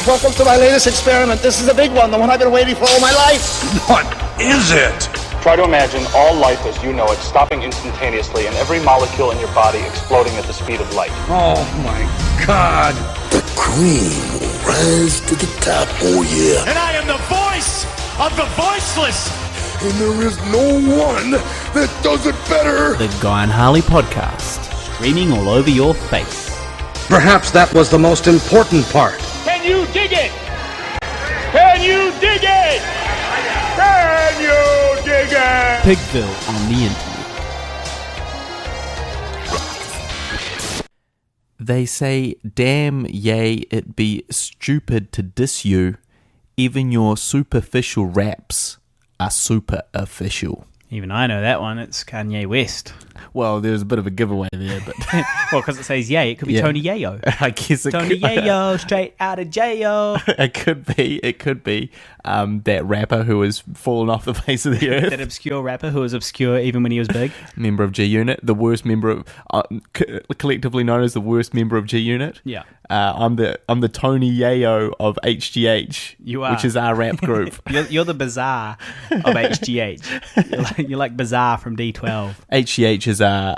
Welcome to my latest experiment. This is a big one, the one I've been waiting for all my life. What is it? Try to imagine all life as you know it stopping instantaneously and every molecule in your body exploding at the speed of light. Oh my God. The cream will rise to the top, oh yeah. And I am the voice of the voiceless. And there is no one that does it better. The Guy and Harley podcast, streaming all over your face. Perhaps that was the most important part. Can you dig it? Can you dig it? Can you dig it? Pigville on the internet. They say, damn yea, it be stupid to diss you. Even your superficial raps are super official. Even I know that one. It's Kanye West. Well, there's a bit of a giveaway there, but well, because it says yay, it could be Tony Yayo. I guess it Tony could. Yayo, straight out of jail. It could be that rapper who has fallen off the face of the earth. That obscure rapper who was obscure even when he was big. Member of G Unit, the worst member of collectively known as the worst member of G Unit. Yeah. I'm the Tony Yayo of HGH. You are, which is our rap group. you're the Bizarre of HGH. You're like Bizarre from D12. HGH is our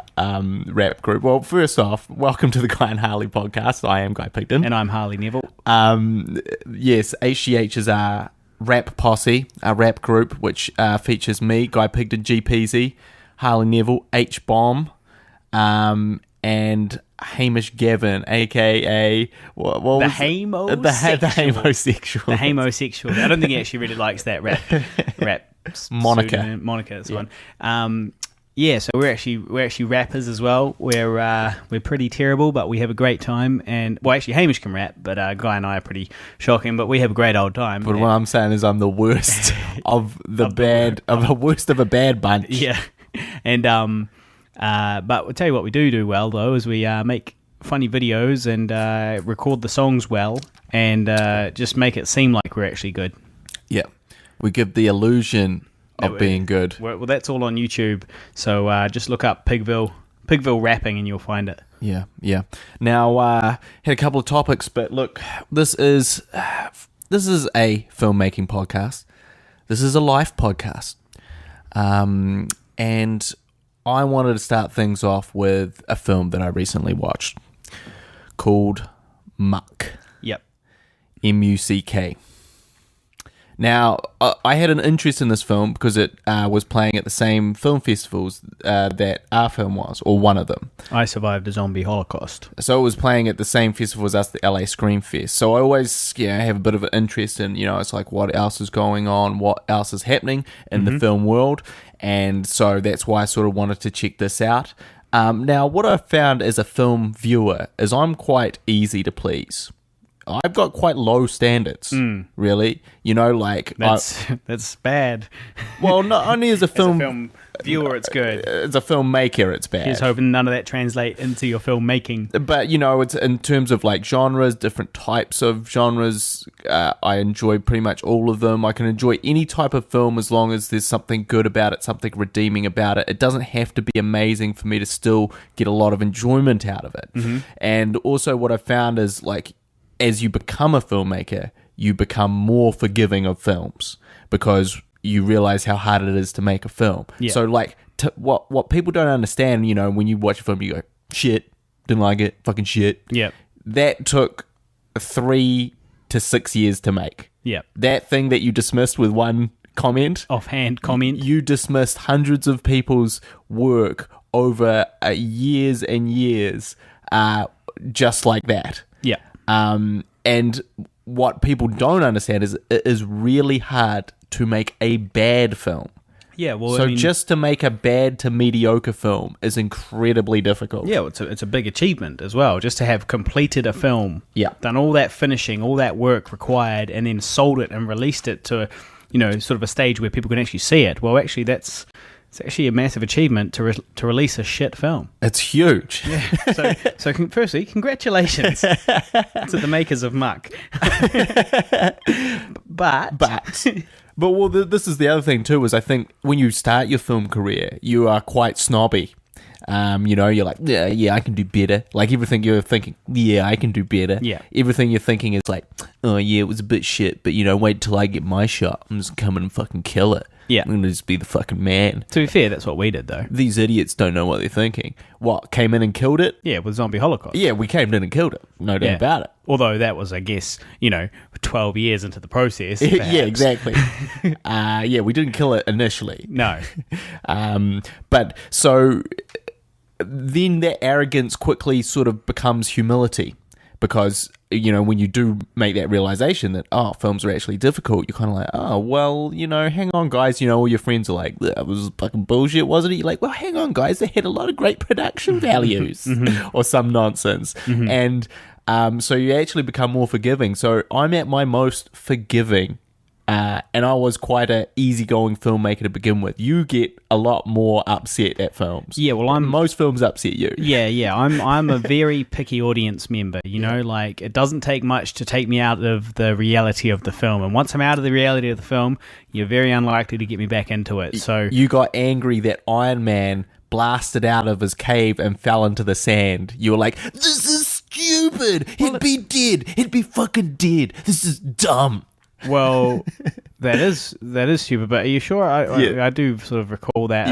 rap group. Well, first off, welcome to the Guy and Harley podcast. I am Guy Pigden. And I'm Harley Neville. Yes, HGH is our rap posse, our rap group, which features me, Guy Pigden, G Peasy, Harley Neville, H Bomb, and Hamish Gavin, aka what the homosexual. The homosexual. The homosexual. I don't think he actually really likes that rap moniker. This one. Yeah, so we're actually rappers as well. We're pretty terrible, but we have a great time. And well, actually, Hamish can rap, but Guy and I are pretty shocking. But we have a great old time. But what I'm saying is, I'm the worst of the worst of a bad bunch. Yeah, and but I'll tell you what we do well though is we make funny videos and record the songs well and just make it seem like we're actually good. Yeah, we give the illusion of being good. Well, that's all on YouTube. So just look up Pigville rapping and you'll find it. Yeah. Now, had a couple of topics, but look, this is a filmmaking podcast. This is a life podcast. And I wanted to start things off with a film that I recently watched called Muck. Yep. M-U-C-K. Now, I had an interest in this film because it was playing at the same film festivals that our film was, or one of them. I Survived a Zombie Holocaust. So it was playing at the same festivals as the LA Scream Fest. So I always have a bit of an interest in, it's like what else is going on, what else is happening in the film world. And so that's why I sort of wanted to check this out. Now, what I've found as a film viewer is I'm quite easy to please. I've got quite low standards, really. That's bad. Well, not only as a film viewer, it's good. As a filmmaker, it's bad. Here's hoping none of that translate into your filmmaking. But it's in terms of like genres, different types of genres. I enjoy pretty much all of them. I can enjoy any type of film as long as there's something good about it, something redeeming about it. It doesn't have to be amazing for me to still get a lot of enjoyment out of it. Mm-hmm. And also, what I found is like, as you become a filmmaker, you become more forgiving of films because you realize how hard it is to make a film. Yeah. So, like, what people don't understand, when you watch a film, you go, shit, didn't like it, fucking shit. Yeah. That took 3 to 6 years to make. Yeah. That thing that you dismissed with one comment. Offhand comment. You dismissed hundreds of people's work over years and years just like that. Yeah. And what people don't understand is it is really hard to make a bad film. Yeah, well, so just to make a bad to mediocre film is incredibly difficult. Yeah, well, it's a big achievement as well, just to have completed a film, done all that finishing, all that work required, and then sold it and released it to, sort of a stage where people can actually see it. Well, actually, it's actually a massive achievement to release a shit film. It's huge. Yeah. So firstly, congratulations to the makers of Muck. But this is the other thing too, is I think when you start your film career, you are quite snobby. You're like, yeah, I can do better. Like everything you're thinking, yeah, I can do better. Yeah. Everything you're thinking is like, oh yeah, it was a bit shit, but wait till I get my shot. I'm just coming and fucking kill it. Yeah. I'm gonna just be the fucking man. To be fair, that's what we did, though. These idiots don't know what they're thinking. What, came in and killed it? Yeah, with Zombie Holocaust. Yeah, we came in and killed it. No doubt about it. Although that was, I guess, 12 years into the process. Yeah, exactly. We didn't kill it initially. No. But so then that arrogance quickly sort of becomes humility. Because, when you do make that realization that, films are actually difficult, you're kind of like, hang on, guys. All your friends are like, that was fucking bullshit, wasn't it? You're like, well, hang on, guys. They had a lot of great production values or some nonsense. And so you actually become more forgiving. So I'm at my most forgiving. And I was quite an easygoing filmmaker to begin with. You get a lot more upset at films. Yeah, well, most films upset you. Yeah. I'm a very picky audience member. Like it doesn't take much to take me out of the reality of the film. And once I'm out of the reality of the film, you're very unlikely to get me back into it. So you got angry that Iron Man blasted out of his cave and fell into the sand. You were like, "This is stupid. He'd be dead. He'd be fucking dead. This is dumb." Well, that is stupid. But are you sure? I do sort of recall that.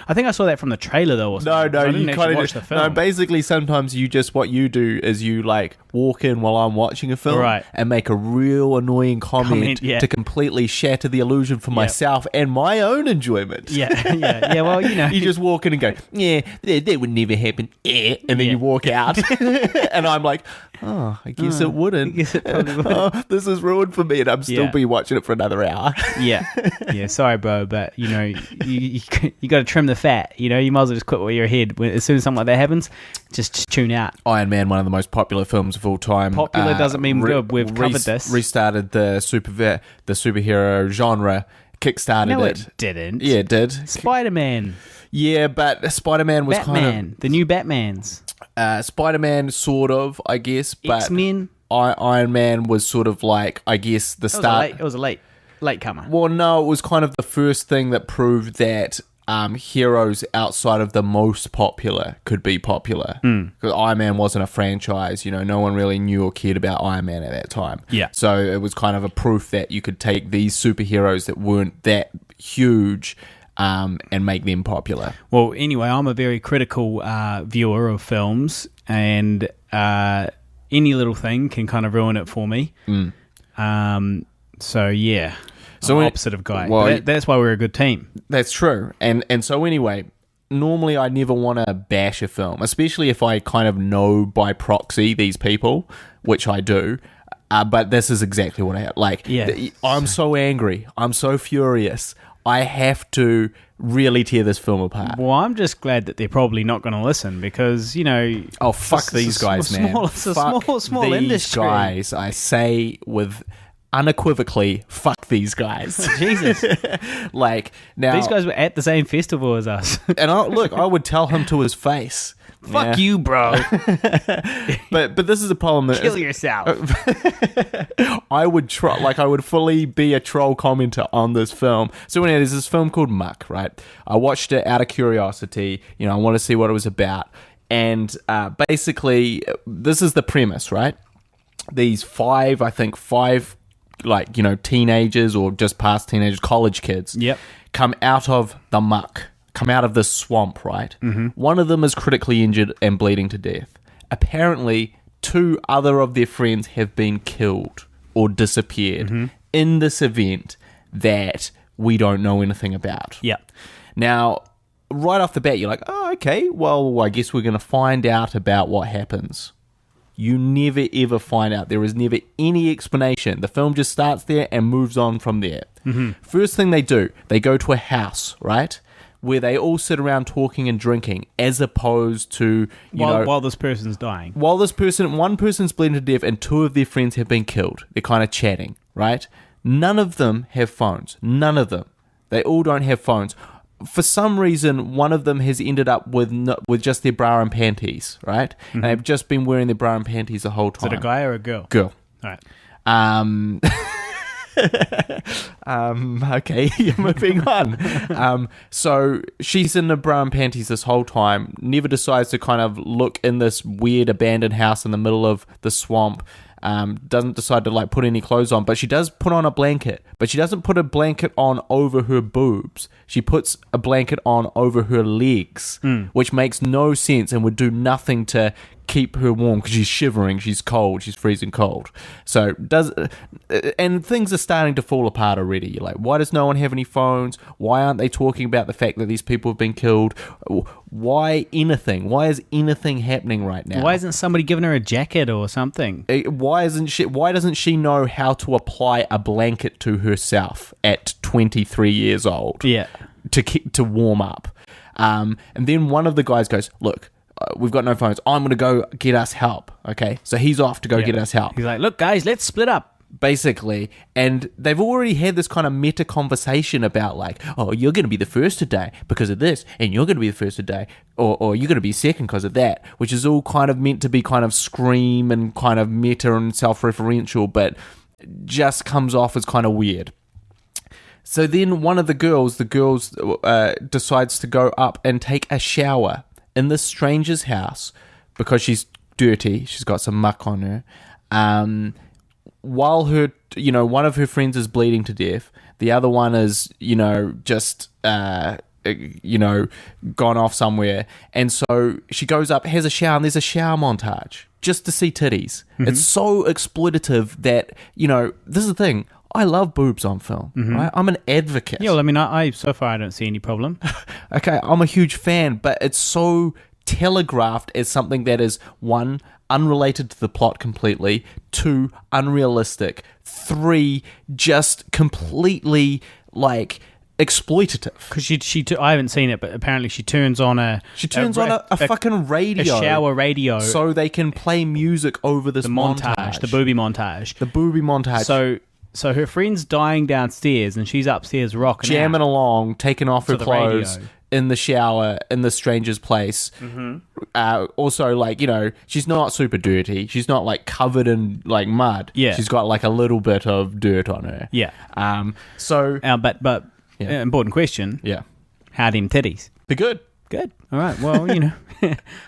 I think I saw that from the trailer though. Or something. No, I didn't you actually watch the film. No, basically, sometimes what you do is you like walk in while I'm watching a film, right, and make a real annoying comment to completely shatter the illusion for myself and my own enjoyment. Yeah. Well, you just walk in and go, yeah, that would never happen, and then you walk out, and I'm like, oh, I guess it wouldn't. I guess it probably would. This is ruined for me, and I'm still be watching it for another hour. Yeah. Sorry, bro, but you got to trim the fat. You might as well just quit with your head. As soon as something like that happens, just tune out. Iron Man, one of the most popular films of all time. Popular doesn't mean good. We've covered this. Restarted the superhero genre. Kickstarted it. No, it didn't. Yeah, it did. Spider-Man. Yeah, but Spider-Man was Batman. The new Batmans. Spider-Man, sort of, I guess. But X-Men. Iron Man was sort of like, I guess, the start. It was a late comer. Well, no, it was kind of the first thing that proved that heroes outside of the most popular could be popular. Because Iron Man wasn't a franchise. No one really knew or cared about Iron Man at that time. Yeah. So it was kind of a proof that you could take these superheroes that weren't that huge and make them popular. Well, anyway, I'm a very critical viewer of films, and any little thing can kind of ruin it for me. So yeah, I'm opposite of Guy. Well, that's why we're a good team. That's true. And so anyway, normally I never want to bash a film, especially if I kind of know by proxy these people, which I do. But this is exactly what I have. Like, I'm so angry. I'm so furious. I have to really tear this film apart. Well, I'm just glad that they're probably not going to listen because, Oh, fuck these guys, man. It's a small these industry. Guys, I say with unequivocally, fuck these guys. Jesus. Like, now... These guys were at the same festival as us. And I would tell him to his face. Fuck you, bro. But this is a problem. Kill yourself. I would try, I would fully be a troll commenter on this film. So anyway, there's this film called Muck, right? I watched it out of curiosity. I want to see what it was about. And basically, this is the premise, right? These five teenagers or just past teenagers, college kids, come out of the muck. Come out of this swamp, right? Mm-hmm. One of them is critically injured and bleeding to death. Apparently, 2 other of their friends have been killed or disappeared in this event that we don't know anything about. Yeah. Now, right off the bat, you're like, oh, okay, well, I guess we're going to find out about what happens. You never, ever find out. There is never any explanation. The film just starts there and moves on from there. Mm-hmm. First thing they do, they go to a house, right? Where they all sit around talking and drinking, as opposed to, while this person's dying. While one person's bleeding to death and 2 of their friends have been killed. They're kind of chatting, right? None of them have phones. None of them. They all don't have phones. For some reason, one of them has ended up with just their bra and panties, right? Mm-hmm. And they've just been wearing their bra and panties the whole time. Is it a guy or a girl? Girl. All right. Okay, moving on. So she's in the bra and panties this whole time, never decides to kind of look in this weird abandoned house in the middle of the swamp. Doesn't decide to like put any clothes on, but she does put on a blanket. But she doesn't put a blanket on over her boobs. She puts a blanket on over her legs, which makes no sense and would do nothing to keep her warm because she's shivering, she's cold, she's freezing cold. So and things are starting to fall apart already. You're like, why does no one have any phones? Why aren't they talking about the fact that these people have been killed? Why anything? Why is anything happening right now? Why isn't somebody giving her a jacket or something? Why doesn't she know how to apply a blanket to herself at 23 years old? Yeah. To warm up. And then one of the guys goes, look, we've got no phones. I'm going to go get us help. Okay. So he's off to go get us help. He's like, look, guys, let's split up. Basically. And they've already had this kind of meta conversation about like, oh, you're going to be the first to die because of this. And you're going to be the first to die. Or you're going to be second because of that. Which is all kind of meant to be kind of Scream and kind of meta and self-referential. But just comes off as kind of weird. So then one of the girls decides to go up and take a shower in this stranger's house because she's dirty. She's got some muck on her. While one of her friends is bleeding to death, the other one is, just, gone off somewhere. And so she goes up, has a shower, and there's a shower montage just to see titties. Mm-hmm. It's so exploitative that, this is the thing. I love boobs on film, right? I'm an advocate. Yeah, well, I mean, I so far I don't see any problem. Okay, I'm a huge fan, but it's so telegraphed as something that is, 1, unrelated to the plot completely, 2, unrealistic, 3, just completely, like, exploitative. Because I haven't seen it, but apparently she turns on a fucking radio, a shower radio, so they can play music over this montage, the booby montage. So her friend's dying downstairs, and she's upstairs rocking, jamming out along, taking off her clothes radio in the shower in the stranger's place. Mm-hmm. Also, like, she's not super dirty. She's not like covered in like mud. Yeah, she's got like a little bit of dirt on her. Yeah. But important question. Yeah. How them titties? They're good. Good. All right. Well,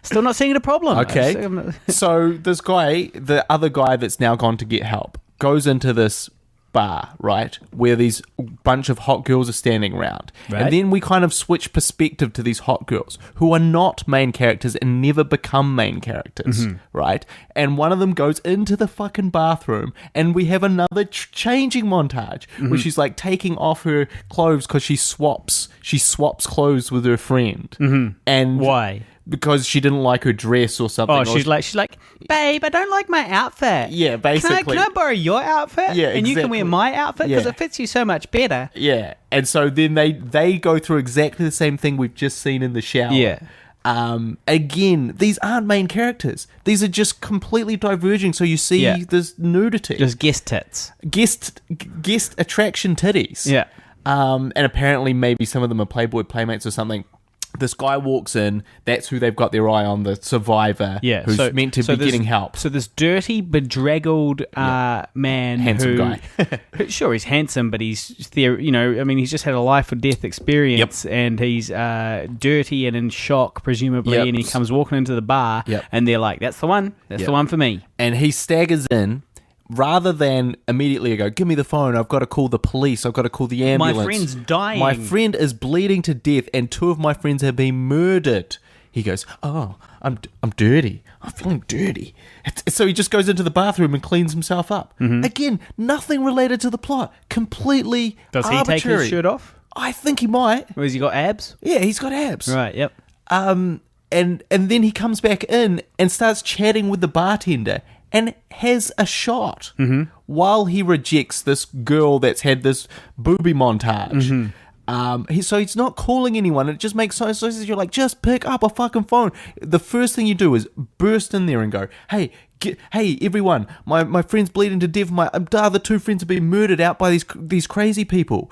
still not seeing a problem. Okay. So this guy, the other guy that's now gone to get help, goes into this bar, right, where these bunch of hot girls are standing around. Right. And then we kind of switch perspective to these hot girls who are not main characters and never become main characters, right? And one of them goes into the fucking bathroom, and we have another changing montage where she's like taking off her clothes because she swaps clothes with her friend. And why? Because she didn't like her dress or something. Oh, she's like, babe, I don't like my outfit. Yeah, basically. Can I borrow your outfit? Yeah, and you can wear my outfit because it fits you so much better. Yeah, and so then they go through exactly the same thing we've just seen in the shower. Yeah. Again, these aren't main characters. These are just completely diverging. So you see this nudity. Just guest tits. Guest attraction titties. Yeah. And apparently maybe some of them are Playboy Playmates or something. This guy walks in, that's who they've got their eye on, the survivor, who's meant to be getting help. So this dirty, bedraggled man, handsome guy. Sure, he's handsome, but he's he's just had a life or death experience, and he's dirty and in shock, presumably, and he comes walking into the bar, and they're like, that's the one, the one for me. And he staggers in. Rather than immediately go, give me the phone, I've got to call the police, I've got to call the ambulance. My friend's dying. My friend is bleeding to death and 2 of my friends have been murdered. He goes, oh, I'm dirty. I'm feeling dirty. So he just goes into the bathroom and cleans himself up. Mm-hmm. Again, nothing related to the plot. Completely arbitrary. Does he take his shirt off? I think he might. Or has he got abs? Yeah, he's got abs. Right, yep. And then he comes back in and starts chatting with the bartender and has a shot while he rejects this girl that's had this booby montage. So he's not calling anyone. It just makes sense. So you're like, just pick up a fucking phone. The first thing you do is burst in there and go, hey, everyone, my friend's bleeding to death. My other 2 friends have been murdered out by these crazy people.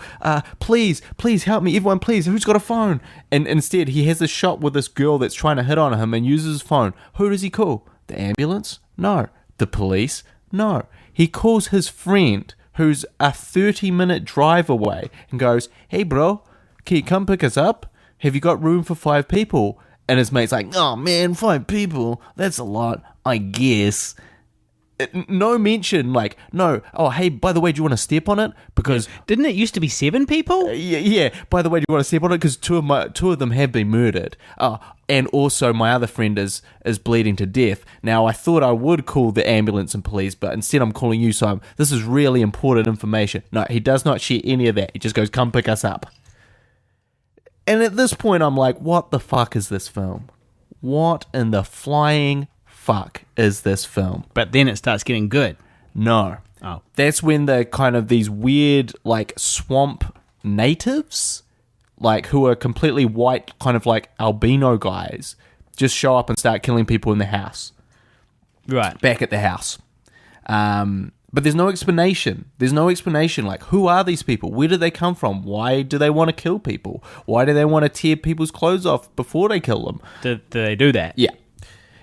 Please help me. Everyone, please. Who's got a phone? And instead, he has a shot with this girl that's trying to hit on him and uses his phone. Who does he call? The ambulance? No. The police? No. He calls his friend who's a 30-minute drive away and goes, "Hey, bro, can you come pick us up? Have you got room for 5 people?" And his mate's like, "Oh, man, 5 people? That's a lot, I guess." No mention, like, no, "Oh, hey, by the way, do you want to step on it? Because..." Didn't it used to be 7 people? Yeah, by the way, do you want to step on it? Because two of them have been murdered. And also my other friend is bleeding to death. Now, I thought I would call the ambulance and police, but instead I'm calling you, so this is really important information. No, he does not share any of that. He just goes, "Come pick us up." And at this point, I'm like, what the fuck is this film? What in the flying fuck is this film? But then it starts getting good. No. Oh. That's when the kind of these weird, like, swamp natives, like, who are completely white, kind of like albino guys, just show up and start killing people in the house. Right. Back at the house. But there's no explanation. There's no explanation. Like, who are these people? Where do they come from? Why do they want to kill people? Why do they want to tear people's clothes off before they kill them? Do they do that? Yeah.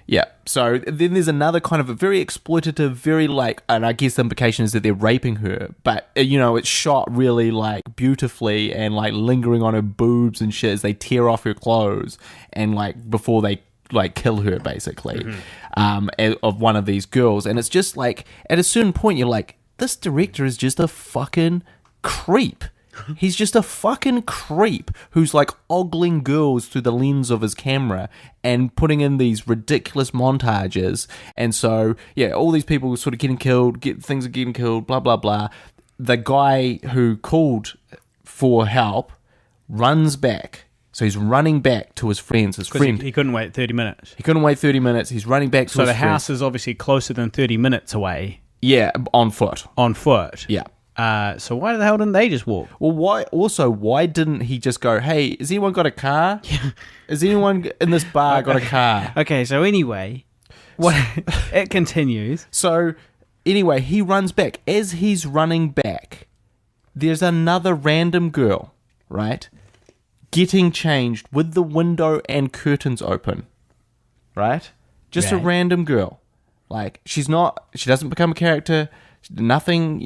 Yeah. So then there's another kind of a very exploitative, very like, and I guess the implication is that they're raping her, but it's shot really like beautifully and like lingering on her boobs and shit as they tear off her clothes and like before they like kill her basically, of one of these girls. And it's just like at a certain point you're like, this director is just a fucking creep. He's just a fucking creep who's like ogling girls through the lens of his camera and putting in these ridiculous montages. And so, yeah, all these people sort of getting killed, things are getting killed, blah, blah, blah. The guy who called for help runs back. So he's running back to his friends. His friend. He couldn't wait 30 minutes. He couldn't wait 30 minutes. He's running back to his friend. So the house is obviously closer than 30 minutes away. Yeah, on foot. On foot. Yeah. So why the hell didn't they just walk? Well, why didn't he just go, "Hey, has anyone got a car? Has anyone in this bar got a car?" Okay, so anyway, it continues. So anyway, he runs back. As he's running back, there's another random girl, right, getting changed with the window and curtains open, right? Just a random girl. Like, she doesn't become a character. Nothing,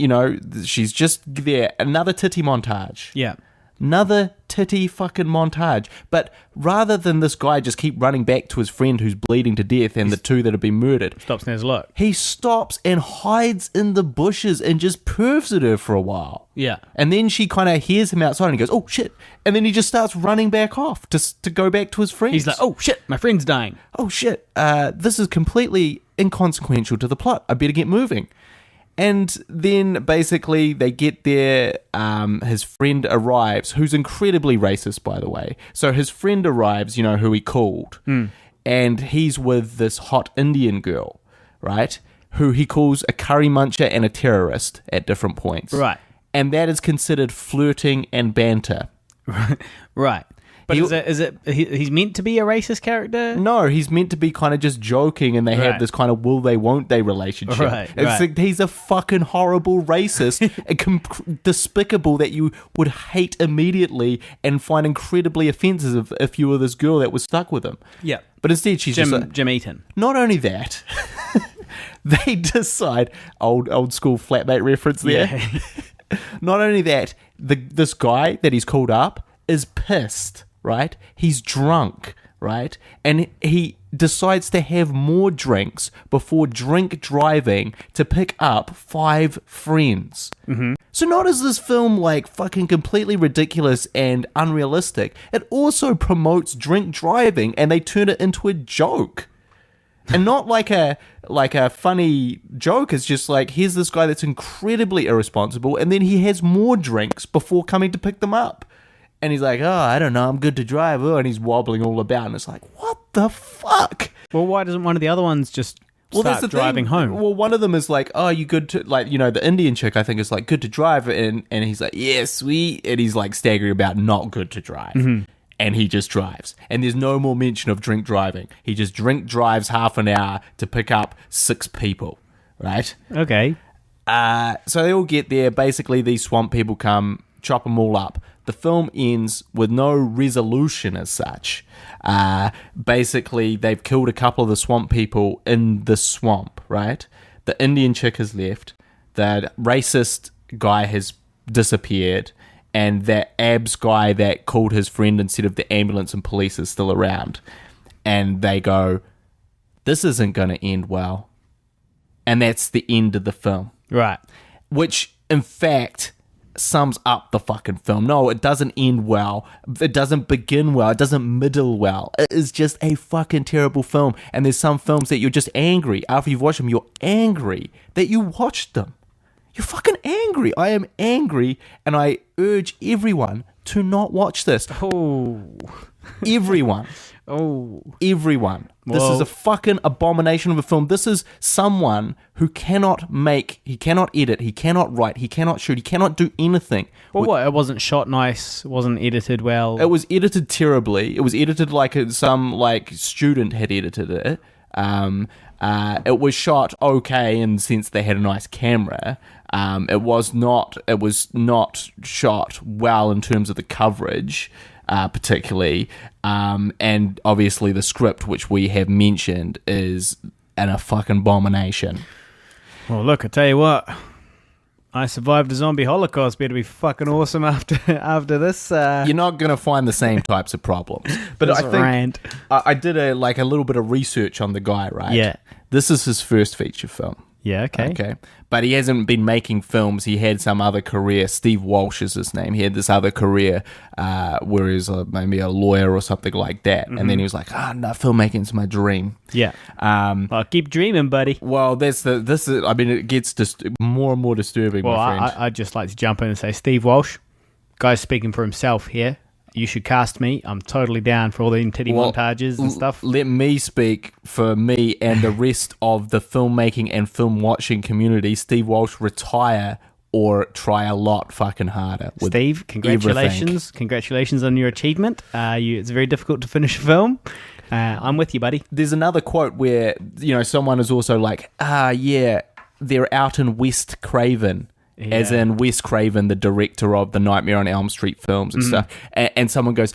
she's just there. Another titty montage. Yeah. Another titty fucking montage. But rather than this guy just keep running back to his friend who's bleeding to death and the 2 that have been murdered. Stops and has a look. He stops and hides in the bushes and just pervs at her for a while. Yeah. And then she kind of hears him outside and he goes, "Oh, shit." And then he just starts running back off to go back to his friends. He's like, "Oh, shit, my friend's dying." "Oh, shit. This is completely inconsequential to the plot. I better get moving." And then basically they get there, his friend arrives, who's incredibly racist, by the way. So his friend arrives, who he called, and he's with this hot Indian girl, right, who he calls a curry muncher and a terrorist at different points. Right. And that is considered flirting and banter. Right. But he's meant to be a racist character? No, he's meant to be kind of just joking, and they have this kind of will they, won't they relationship. Right. Like he's a fucking horrible racist, and despicable that you would hate immediately and find incredibly offensive if you were this girl that was stuck with him. Yeah. But instead, she's Jim Eaton. Not only that, they decide old school flatmate reference there. Yeah. Not only that, this guy that he's called up is pissed. Right? He's drunk, right? And he decides to have more drinks before drink driving to pick up 5 friends. Mm-hmm. So not is this film like fucking completely ridiculous and unrealistic, it also promotes drink driving and they turn it into a joke. And not like a funny joke. It's just like, here's this guy that's incredibly irresponsible and then he has more drinks before coming to pick them up. And he's like, "Oh, I don't know, I'm good to drive." Oh, and he's wobbling all about. And it's like, what the fuck? Well, why doesn't one of the other ones just start driving home? Well, one of them is like, "Oh, you good to," like, the Indian chick, I think, is like, "Good to drive." And he's like, "Yeah, sweet." And he's like staggering about, not good to drive. Mm-hmm. And he just drives. And there's no more mention of drink driving. He just drink drives half an hour to pick up 6 people. Right? Okay. So they all get there. Basically, these swamp people come, chop them all up. The film ends with no resolution as such. Basically, they've killed a couple of the swamp people in the swamp, right? The Indian chick has left. The racist guy has disappeared, and that abs guy that called his friend instead of the ambulance and police is still around. And they go, this isn't going to end well. And that's the end of the film. Right. Which, in fact, sums up the fucking film. No, it doesn't end well. It doesn't begin well. It doesn't middle well. It is just a fucking terrible film. And there's some films that you're just angry. After you've watched them, you're angry that you watched them. You're fucking angry. I am angry, and I urge everyone to not watch this. Oh. Everyone. Oh. Everyone. This is a fucking abomination of a film. This is someone who cannot he cannot edit, he cannot write, he cannot shoot, he cannot do anything. Well, what? It wasn't shot nice, wasn't edited well. It was edited terribly. It was edited like some student had edited it. It was shot okay in the sense they had a nice camera. It was not shot well in terms of the coverage. Particularly, and obviously the script, which we have mentioned, is a fucking abomination. Well, look, I tell you what, I survived the zombie holocaust. Better be fucking awesome after this. You're not gonna find the same types of problems. But I think I did a little bit of research on the guy. Right? Yeah. This is his first feature film. Yeah, okay. But he hasn't been making films. He had some other career. Steve Walsh is his name. He had this other career where he's maybe a lawyer or something like that. Mm-hmm. And then he was like, no, filmmaking's my dream. Yeah. Well, keep dreaming, buddy. Well, it gets more and more disturbing, my friend. I'd just like to jump in and say, Steve Walsh, guy's speaking for himself here. You should cast me. I'm totally down for all the titty montages and stuff. Let me speak for me and the rest of the filmmaking and film watching community. Steve Walsh, retire or try a lot fucking harder. Steve, congratulations. Everything. Congratulations on your achievement. It's very difficult to finish a film. I'm with you, buddy. There's another quote where, someone is also like, they're out in West Craven. Yeah. As in Wes Craven, the director of the Nightmare on Elm Street films and stuff. And someone goes,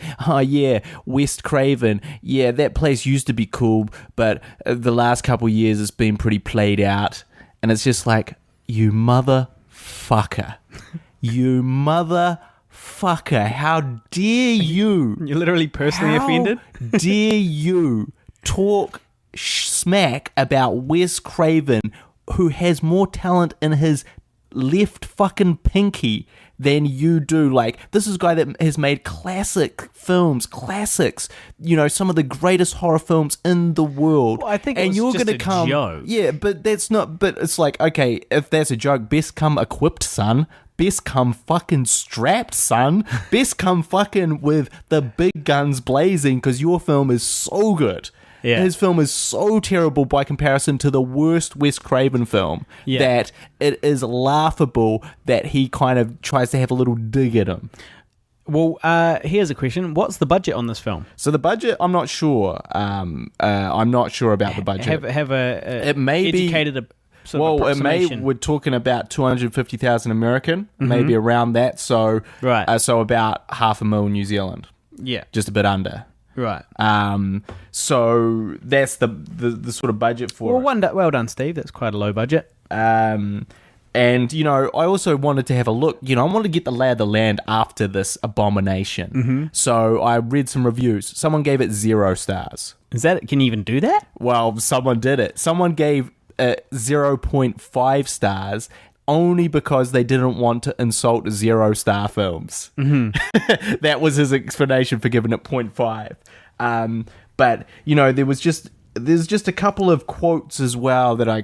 West Craven, that place used to be cool, but the last couple years it's been pretty played out. And it's just like, you motherfucker. You motherfucker. How dare you? You're literally personally offended? How dare you talk smack about Wes Craven, who has more talent in his left fucking pinky than you do. This is a guy that has made classics, some of the greatest horror films in the world. Well, I think and you're gonna come joke. Yeah, but that's not, but it's like, okay, if that's a joke, best come equipped, son. Best come fucking strapped, son. Best come fucking with the big guns blazing, because your film is so good. Yeah. His film is so terrible by comparison to the worst Wes Craven film that it is laughable that he kind of tries to have a little dig at him. Well, here's a question. What's the budget on this film? So the budget, I'm not sure. I'm not sure about the budget. Have it may educated be, a sort of approximation. We're talking about 250,000 American, maybe around that. So, so about $500,000 New Zealand. Yeah. Just a bit under. Right. So that's the sort of budget for it. Well done, Steve. That's quite a low budget. And, I also wanted to have a look. I wanted to get the lay of the land after this abomination. Mm-hmm. So I read some reviews. Someone gave it 0 stars. Is that? Can you even do that? Well, someone did it. Someone gave it 0.5 stars only because they didn't want to insult 0-star films. Mm-hmm. That was his explanation for giving it 0.5. But, there's just a couple of quotes as well that I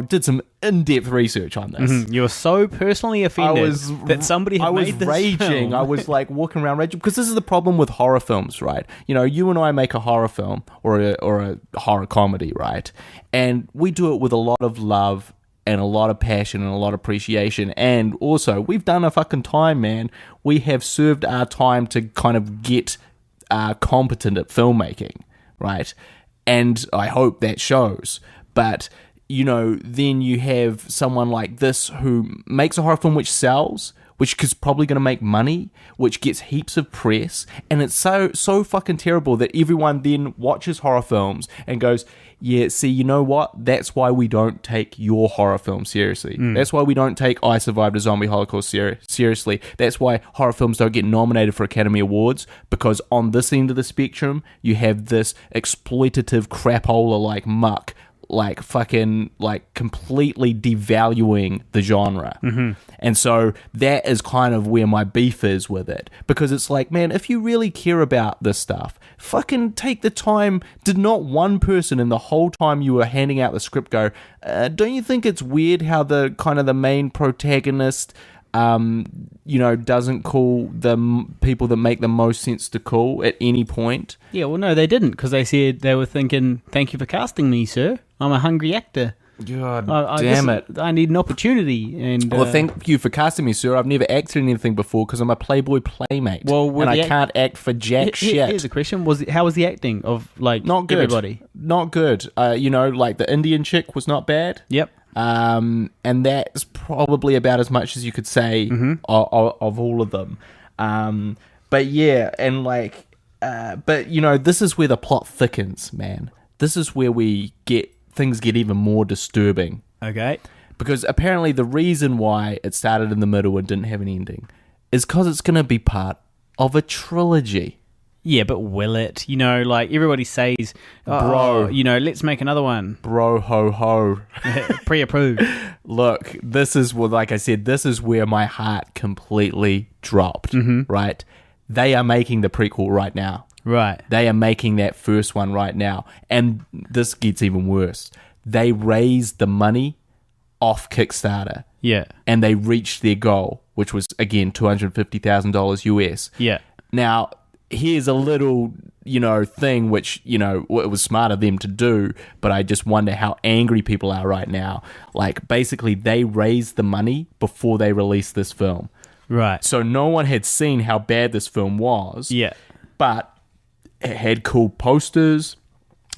did some in-depth research on this. Mm-hmm. You were so personally offended that somebody had made this raging. Film. I was walking around raging because this is the problem with horror films, right? You and I make a horror film or a horror comedy, right? And we do it with a lot of love and a lot of passion and a lot of appreciation. And also, we've done our fucking time, man. We have served our time to kind of get competent at filmmaking, right? And I hope that shows. But, then you have someone like this who makes a horror film which sells, which is probably going to make money, which gets heaps of press, and it's so fucking terrible that everyone then watches horror films and goes, Yeah, see, you know what? That's why we don't take your horror film seriously. That's why we don't take I Survived a Zombie Holocaust seriously. That's why horror films don't get nominated for Academy Awards, because on this end of the spectrum, you have this exploitative crapola like Muck, like fucking, like completely devaluing the genre. And so that is kind of where my beef is with it, because it's like, man, if you really care about this stuff, fucking take the time. Did not one person in the whole time you were handing out the script go, don't you think it's weird how the kind of the main protagonist doesn't call the people that make the most sense to call at any point? Yeah, well, no, they didn't, because they said they were thinking, thank you for casting me, sir. I'm a hungry actor. God damn it. I need an opportunity. And well, thank you for casting me, sir. I've never acted in anything before because I'm a Playboy playmate. And I can't act for jack shit. Here's a question. How was the acting of, like, not good. Everybody? Not good. Like the Indian chick was not bad. Yep. And that's probably about as much as you could say of all of them. But yeah, and like, this is where the plot thickens, man. This is where things get even more disturbing. Okay. Because apparently the reason why it started in the middle and didn't have an ending is because it's going to be part of a trilogy. Yeah, but will it? Like everybody says, bro, let's make another one. Bro, ho, ho. Pre-approved. Look, this is what, like I said, this is where my heart completely dropped, right? They are making the prequel right now. Right. They are making that first one right now. And this gets even worse. They raised the money off Kickstarter. Yeah. And they reached their goal, which was, again, $250,000 US. Yeah. Now, here's a little, thing which, it was smart of them to do, but I just wonder how angry people are right now. Like, basically, they raised the money before they released this film. Right. So no one had seen how bad this film was. Yeah. But it had cool posters,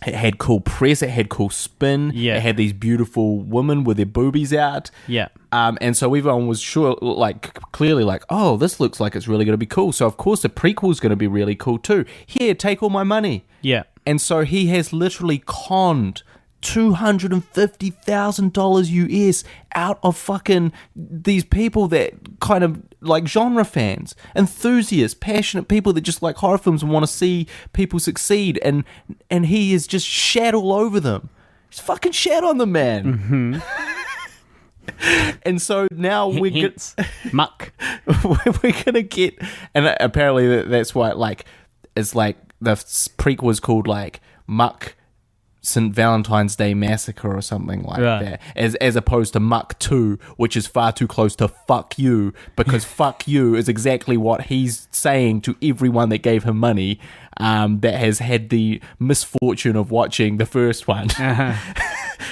it had cool press, it had cool spin, yeah. It had these beautiful women with their boobies out. Yeah. And so everyone was sure, like, clearly like, oh, this looks like it's really going to be cool. So, of course, the prequel is going to be really cool too. Here, take all my money. Yeah. And so he has literally conned $250,000 US out of fucking these people that kind of like genre fans, enthusiasts, passionate people that just like horror films and want to see people succeed, and he is just shat all over them. He's fucking shat on them, man. And so now Muck. we're gonna get, and apparently that's why, like, it's like the prequel was called like Muck St. Valentine's Day Massacre or something like that, as opposed to Muck 2, which is far too close to fuck you, because fuck you is exactly what he's saying to everyone that gave him money, that has had the misfortune of watching the first one.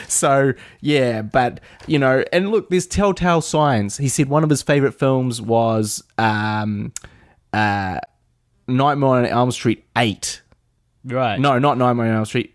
So, yeah, but, and look, there's telltale signs. He said one of his favorite films was Nightmare on Elm Street 8. Right. No, not Nightmare on Elm Street.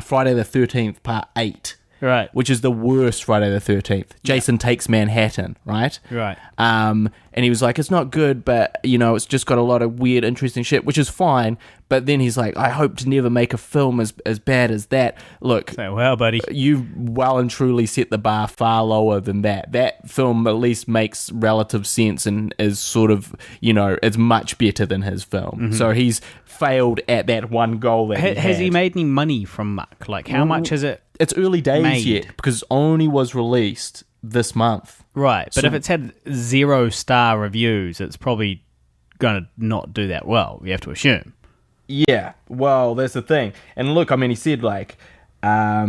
Friday the 13th, part 8. Right. Which is the worst Friday the 13th. Jason Takes Manhattan, right? Right. And he was like, it's not good, but, it's just got a lot of weird, interesting shit, which is fine. But then he's like, I hope to never make a film as bad as that. Look, well, buddy, you well and truly set the bar far lower than that. That film at least makes relative sense and is sort of, it's much better than his film. Mm-hmm. So he's failed at that one goal that has he made any money from Muck? Like, how much has it? It's early days made? Yet, because it only was released this month. Right, but if it's had 0-star reviews, it's probably going to not do that well, you have to assume. Yeah, well, that's the thing. And look, I mean, he said, like, well,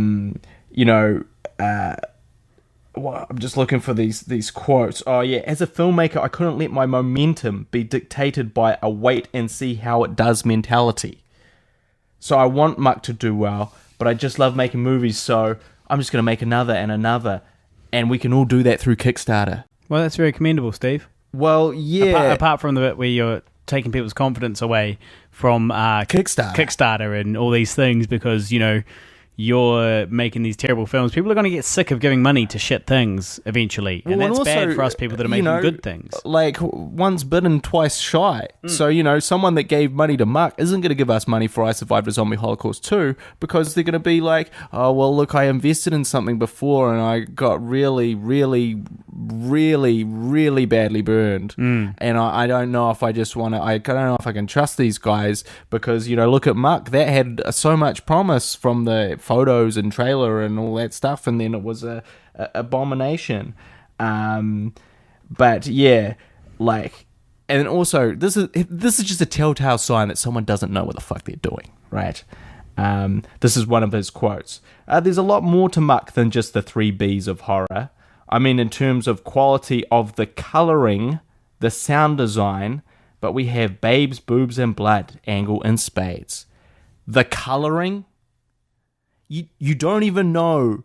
I'm just looking for these quotes. Oh, yeah, as a filmmaker, I couldn't let my momentum be dictated by a wait and see how it does mentality. So I want Muck to do well, but I just love making movies, so I'm just going to make another and another, and we can all do that through Kickstarter. Well, that's very commendable, Steve. Well, yeah. Apart from the bit where you're taking people's confidence away from Kickstarter and all these things, because, you're making these terrible films. People are going to get sick of giving money to shit things eventually, and that's also, bad for us people that are making good things. Like, once bitten, twice shy. So, someone that gave money to Muck isn't going to give us money for I Survived a Zombie Holocaust 2 because they're going to be like, oh, well, look, I invested in something before and I got really, really, really, really badly burned. And I don't know if I just want to, I don't know if I can trust these guys because, look at Muck. That had so much promise from the photos and trailer and all that stuff, and then it was a abomination. But yeah, like, and also this is just a telltale sign that someone doesn't know what the fuck they're doing, right? This is one of his quotes. There's a lot more to Muck than just the 3 Bs of horror. I mean, in terms of quality of the colouring, the sound design, but we have babes, boobs, and blood, angle, and spades. The colouring. You don't even know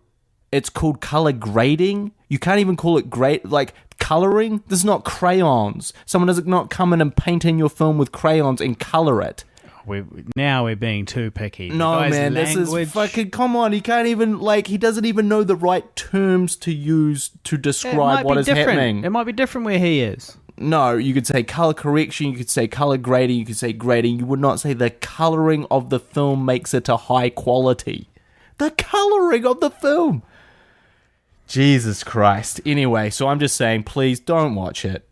it's called color grading. You can't even call it like coloring. This is not crayons. Someone does not come in and paint in your film with crayons and color it. We're being too picky. No, man, this is fucking, come on. He can't even, he doesn't even know the right terms to use to describe what is happening. It might be different where he is. No, you could say color correction, you could say color grading, you could say grading. You would not say the coloring of the film makes it a high quality. The coloring of the film. Jesus Christ. Anyway, so I'm just saying, please don't watch it.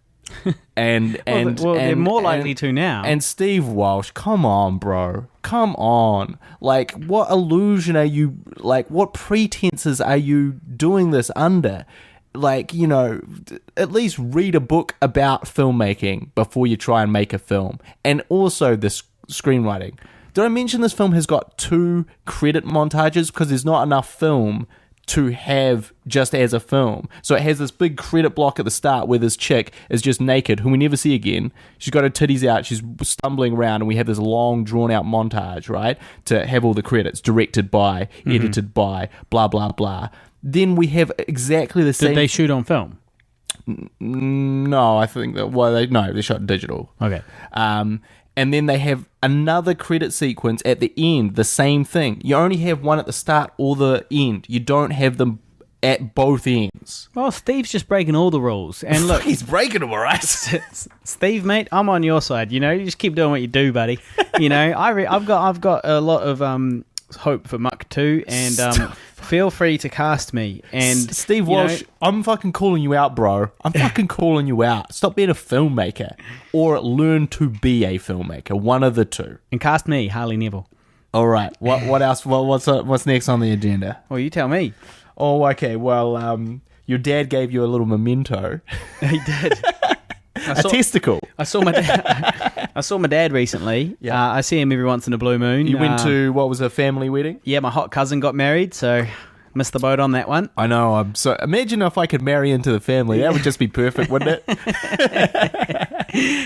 And they're more likely to now. And Steve Walsh, come on, bro. Come on. Like, what illusion are you, what pretenses are you doing this under? At least read a book about filmmaking before you try and make a film. And also this screenwriting. Did I mention this film has got 2 credit montages? Because there's not enough film to have just as a film. So it has this big credit block at the start where this chick is just naked, whom we never see again. She's got her titties out, she's stumbling around, and we have this long, drawn-out montage, right? To have all the credits, directed by, edited by, blah, blah, blah. Then we have exactly the same... Did they shoot on film? No, I think that... they shot digital. Okay. And then they have another credit sequence at the end, the same thing. You only have one at the start or the end. You don't have them at both ends. Well, Steve's just breaking all the rules. And look, he's breaking them, all right? Steve, mate, I'm on your side. You just keep doing what you do, buddy. I've got a lot of hope for Muck 2, and feel free to cast me. And Steve Walsh, I'm fucking calling you out, bro. I'm fucking calling you out. Stop being a filmmaker, or learn to be a filmmaker. One of the two. And cast me, Harley Neville. All right. What else? What's next on the agenda? Well, you tell me. Oh, okay. Well, your dad gave you a little memento. He did. A testicle. I saw my dad. I saw my dad recently. Yeah. I see him every once in a blue moon. You went to what was a family wedding? Yeah, my hot cousin got married, so missed the boat on that one. I know. Imagine if I could marry into the family. That would just be perfect, wouldn't it?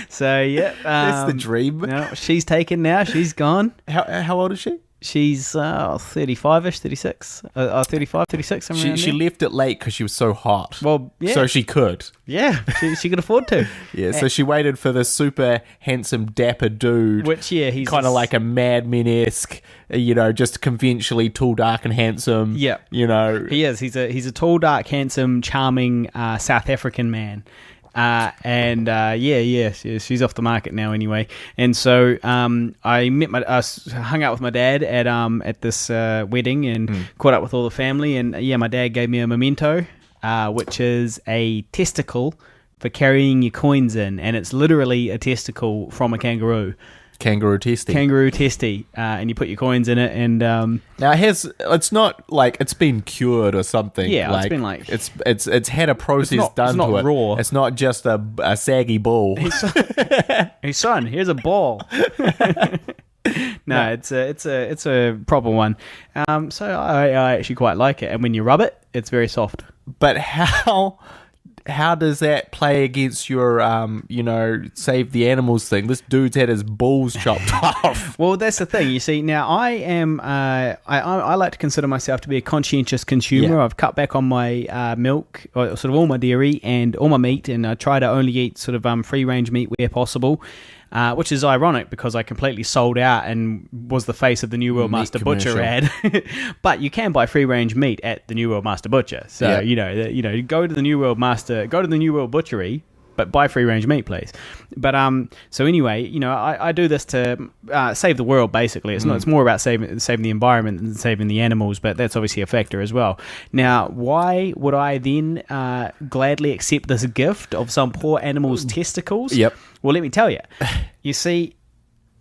So yeah, that's the dream. No, she's taken now. She's gone. How old is she? She's 35-ish, 36. 35, 36, somewhere around She there. left it late because she was so hot. Well, yeah. So she could. Yeah, she could afford to. Yeah, so she waited for this super handsome, dapper dude. Which, yeah, he's... kind of like a Mad Men-esque, just conventionally tall, dark, and handsome. Yeah. He is. He's a tall, dark, handsome, charming South African man. She's off the market now anyway. And so I hung out with my dad at this wedding and caught up with all the family. And my dad gave me a memento, which is a testicle for carrying your coins in, and it's literally a testicle from a kangaroo. Kangaroo testy. And you put your coins in it, and now it's not like it's been cured or something. Yeah, like, it's been it's had a process done to it. Raw. It's not just a saggy ball. Hey son, here's a ball. No, it's a proper one. So I actually quite like it, and when you rub it, it's very soft. But how how does that play against your, save the animals thing? This dude's had his balls chopped off. Well, that's the thing. You see, now I am, I like to consider myself to be a conscientious consumer. Yeah. I've cut back on my milk, or sort of all my dairy and all my meat, and I try to only eat sort of free-range meat where possible. Which is ironic because I completely sold out and was the face of the New World Master Butcher ad. But you can buy free range meat at the New World Master Butcher. So go to the New World Butchery, but buy free range meat, please. But so anyway, I do this to save the world. Basically, it's not. It's more about saving the environment than saving the animals. But that's obviously a factor as well. Now, why would I then gladly accept this gift of some poor animal's testicles? Yep. Well, let me tell you. You see,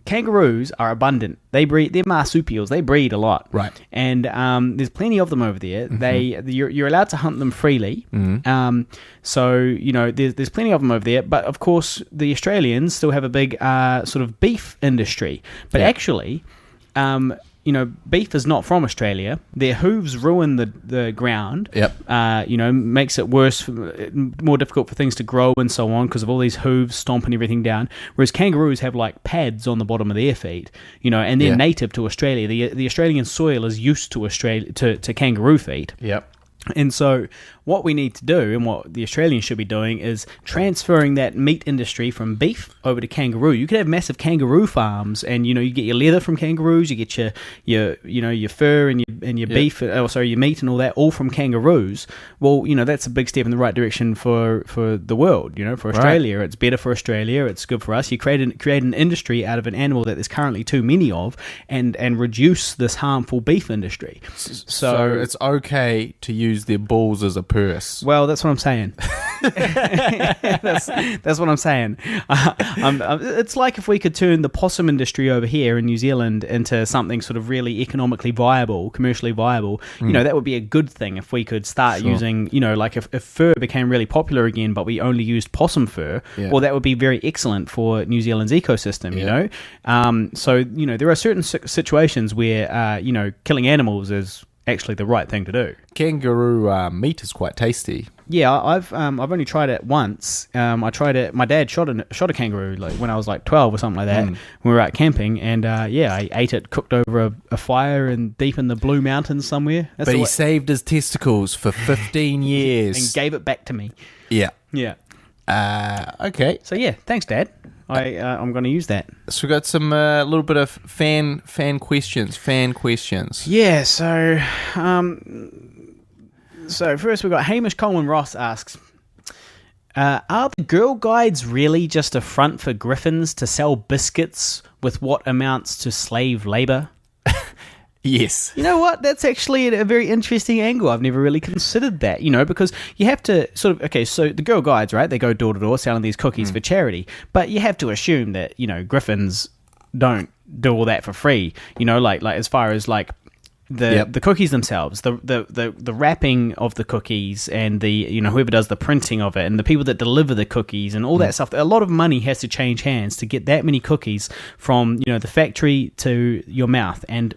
kangaroos are abundant. They're marsupials. They breed a lot. Right. And there's plenty of them over there. You're allowed to hunt them freely. So, there's plenty of them over there. But, of course, the Australians still have a big sort of beef industry. But actually... beef is not from Australia. Their hooves ruin the ground. Yep. Makes it worse, more difficult for things to grow and so on because of all these hooves stomping everything down. Whereas kangaroos have like pads on the bottom of their feet, and they're native to Australia. The Australian soil is used to to kangaroo feet. Yep. And so what we need to do, and what the Australians should be doing, is transferring that meat industry from beef over to kangaroo. You could have massive kangaroo farms, and you get your leather from kangaroos, you get your fur and your beef, your meat and all that, all from kangaroos. Well, that's a big step in the right direction for the world. For Australia, It's better for Australia. It's good for us. You create an industry out of an animal that there's currently too many of, and reduce this harmful beef industry. So it's okay to use their balls as a purse. Well, that's what I'm saying. that's what I'm saying. It's like if we could turn the possum industry over here in New Zealand into something sort of really economically viable, commercially viable. That would be a good thing if we could start using, like if fur became really popular again, but we only used possum fur. Well, that would be very excellent for New Zealand's ecosystem. So there are certain situations where killing animals is actually the right thing to do. Kangaroo meat is quite tasty. Yeah, I've only tried it once. I tried it. My dad shot a kangaroo like when I was like 12 or something like that. We were out camping, and I ate it cooked over a fire and deep in the Blue Mountains somewhere. But he saved his testicles for 15 years and gave it back to me. Yeah. Okay. So yeah, thanks, Dad. I'm going to use that. So we got some little bit of fan questions. Yeah. So first we got Hamish Coleman Ross asks, are the Girl Guides really just a front for griffins to sell biscuits with what amounts to slave labour? Yes. You know what? That's actually a very interesting angle. I've never really considered that, because you have to sort of, okay, so the Girl Guides, right? They go door to door selling these cookies for charity, but you have to assume that, griffins don't do all that for free, like as far as like the cookies themselves, the wrapping of the cookies and the, whoever does the printing of it and the people that deliver the cookies and all that stuff. A lot of money has to change hands to get that many cookies from, the factory to your mouth. And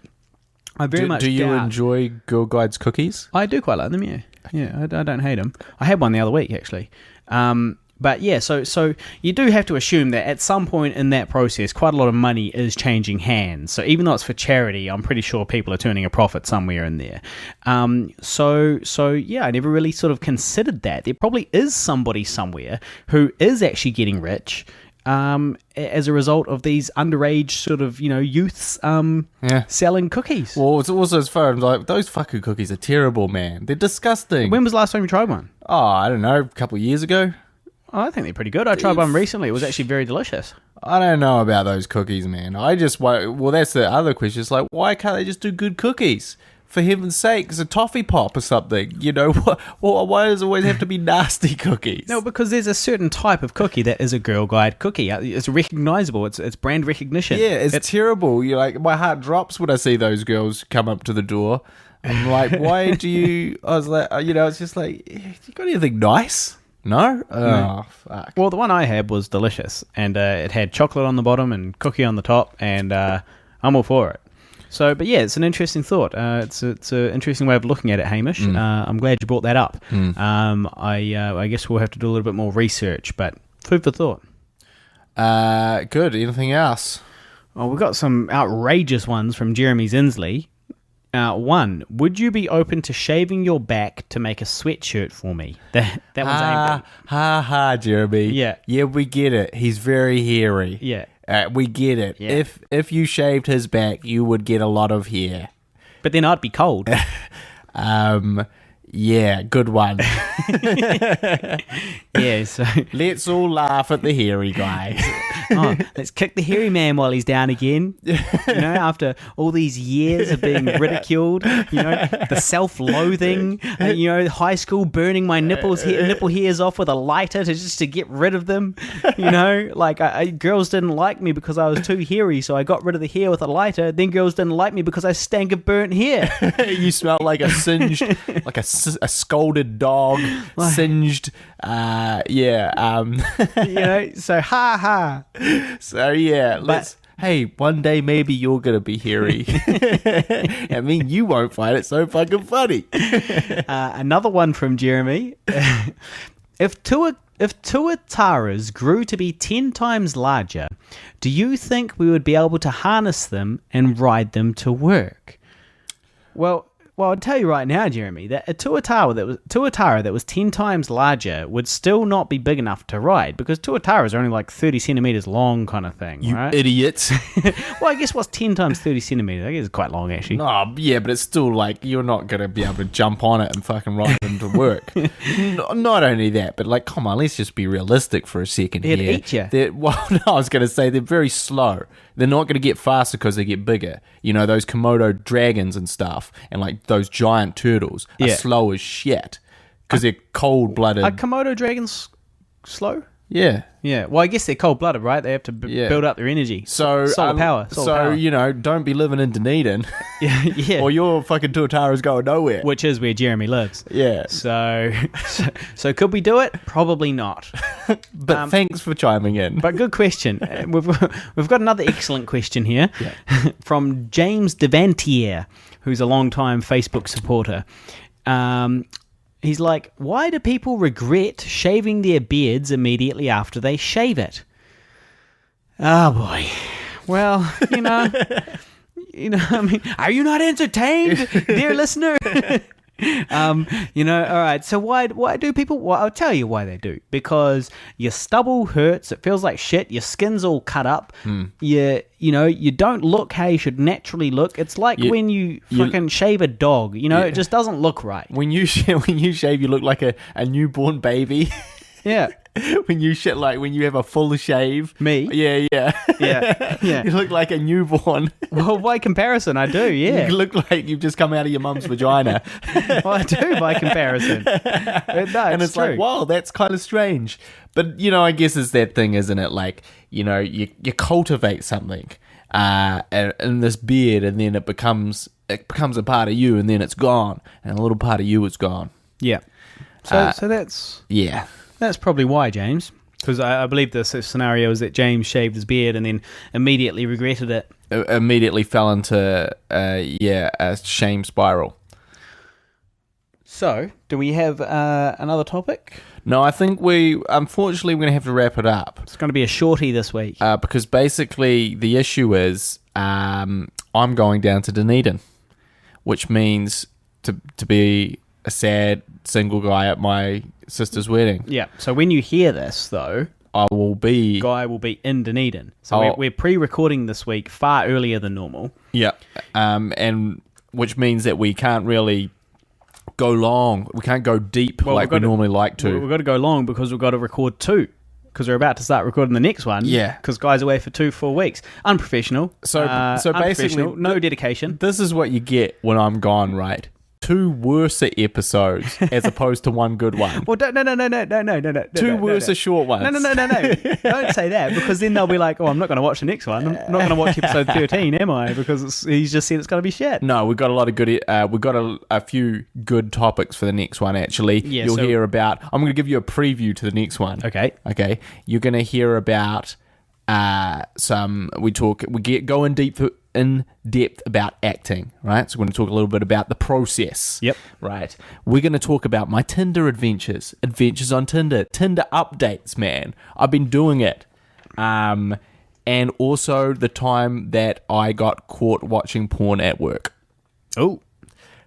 I very much do you doubt. enjoy Girl Guides cookies? I do quite like them, yeah. Yeah, I don't hate them. I had one the other week, actually. But yeah, so you do have to assume that at some point in that process, quite a lot of money is changing hands. So even though it's for charity, I'm pretty sure people are turning a profit somewhere in there. So yeah, I never really sort of considered that. There probably is somebody somewhere who is actually getting rich as a result of these underage sort of, youths selling cookies. Well, it's also as far as like, those fucking cookies are terrible, man. They're disgusting. When was the last time you tried one? Oh, I don't know, a couple of years ago. Oh, I think they're pretty good. I tried one recently. It was actually very delicious. I don't know about those cookies, man. That's the other question. It's like, why can't they just do good cookies? For heaven's sake, it's a toffee pop or something. Why does it always have to be nasty cookies? No, because there's a certain type of cookie that is a Girl Guide cookie. It's recognizable. It's brand recognition. Yeah, it's terrible. You're like, my heart drops when I see those girls come up to the door. I'm like, why do you... I was like, it's just like, you got anything nice? No? Oh, fuck. Well, the one I had was delicious, and it had chocolate on the bottom and cookie on the top, and I'm all for it. So, but yeah, it's an interesting thought. It's an interesting way of looking at it, Hamish. I'm glad you brought that up. I guess we'll have to do a little bit more research, but food for thought. Good. Anything else? Oh, we've got some outrageous ones from Jeremy Zinsley. One, would you be open to shaving your back to make a sweatshirt for me? That one's aimed at... Ha, Jeremy. Yeah. Yeah, we get it. He's very hairy. Yeah. We get it. Yeah. If you shaved his back, you would get a lot of hair. But then I'd be cold. Yeah, good one. Yeah, so... Let's all laugh at the hairy guy. Let's kick the hairy man while he's down again. You know, after all these years of being ridiculed, you know, the self-loathing, you know, high school burning my nipple hairs off with a lighter to get rid of them. You know, like girls didn't like me because I was too hairy, so I got rid of the hair with a lighter. Then girls didn't like me because I stank of burnt hair. You smell like a singed, like a scalded dog, singed. You know, so ha. So yeah, hey, one day maybe you're gonna be hairy. I mean, you won't find it so fucking funny. Another one from Jeremy. If tuataras grew to be 10 times larger, do you think we would be able to harness them and ride them to work? Well, I'll tell you right now, Jeremy, that a tuatara that was 10 times larger would still not be big enough to ride, because tuataras are only like 30 centimeters long kind of thing, you right? idiots. Well, I guess what's 10 times 30 centimeters? I guess it's quite long, actually. Oh, yeah, but it's still like, you're not going to be able to jump on it and fucking ride them to work. Not only that, but like, come on, let's just be realistic for a second here. It'd eat you. Well, no, I was going to say they're very slow. They're not going to get faster because they get bigger. You know, those Komodo dragons and stuff, and like those giant turtles are slow as shit because they're cold-blooded. Are Komodo dragons slow? Yeah. Yeah. Well, I guess they're cold-blooded, right? They have to build up their energy. So solar power. You know, don't be living in Dunedin. Yeah. Or your fucking tuatara's going nowhere. Which is where Jeremy lives. Yeah. So could we do it? Probably not. But thanks for chiming in. But good question. We've got another excellent question here from James Devantier, who's a long-time Facebook supporter. He's like, why do people regret shaving their beards immediately after they shave it? Oh, boy. Well, you know, I mean, are you not entertained, dear listener? You know, all right. So why do people? Well, I'll tell you why they do. Because your stubble hurts. It feels like shit. Your skin's all cut up. You don't look how you should naturally look. It's like when you fucking shave a dog. You know, it just doesn't look right. When you shave, you look like a newborn baby. Yeah. When you have a full shave. Me? Yeah. You look like a newborn. Well, by comparison, I do, yeah. You look like you've just come out of your mum's vagina. Well, I do by comparison. No, it's true. like, wow, that's kind of strange. But, you know, I guess it's that thing, isn't it? Like, you know, you cultivate something in this beard, and then it becomes a part of you, and then it's gone. And a little part of you is gone. Yeah. So that's... Yeah. That's probably why, James. Because I believe the scenario is that James shaved his beard and then immediately regretted it. Immediately fell into, a shame spiral. So, do we have another topic? No, I think unfortunately, we're going to have to wrap it up. It's going to be a shorty this week. Because basically, the issue is I'm going down to Dunedin, which means to be a sad single guy at my sister's wedding. Yeah. So when you hear this, though, Guy will be in Dunedin. So we're pre-recording this week far earlier than normal. Yeah. And which means that we can't really go long. We can't go deep we normally like to. We've got to go long because we've got to record 2. Because we're about to start recording the next one. Yeah. Because Guy's away for 2 full weeks. Unprofessional. So basically, no dedication. This is what you get when I'm gone, right? 2 worse episodes as opposed to 1 good one. Well, no. 2 worse short ones. No. Don't say that, because then they'll be like, oh, I'm not going to watch the next one. I'm not going to watch episode 13, am I? Because he's just said it's going to be shit. No, we've got a lot of good. We've got a few good topics for the next one. Actually, you'll hear about. I'm going to give you a preview to the next one. Okay. You're going to hear about go in depth about acting, right? So we're going to talk a little bit about the process. Yep. Right. We're going to talk about my Tinder adventures on Tinder updates, man. I've been doing it. And also the time that I got caught watching porn at work. Oh.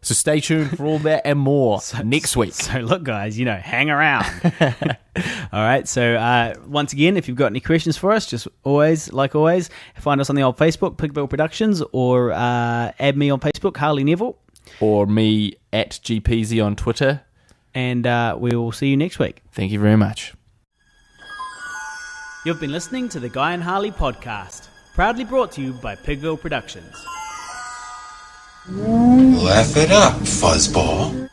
So stay tuned for all that and more next week. So look, guys, hang around. All right. So once again, if you've got any questions for us, just always, find us on the old Facebook, Pigville Productions, or add me on Facebook, Harley Neville. Or me at GPZ on Twitter. And we will see you next week. Thank you very much. You've been listening to the Guy and Harley podcast, proudly brought to you by Pigville Productions. Laugh it up, fuzzball.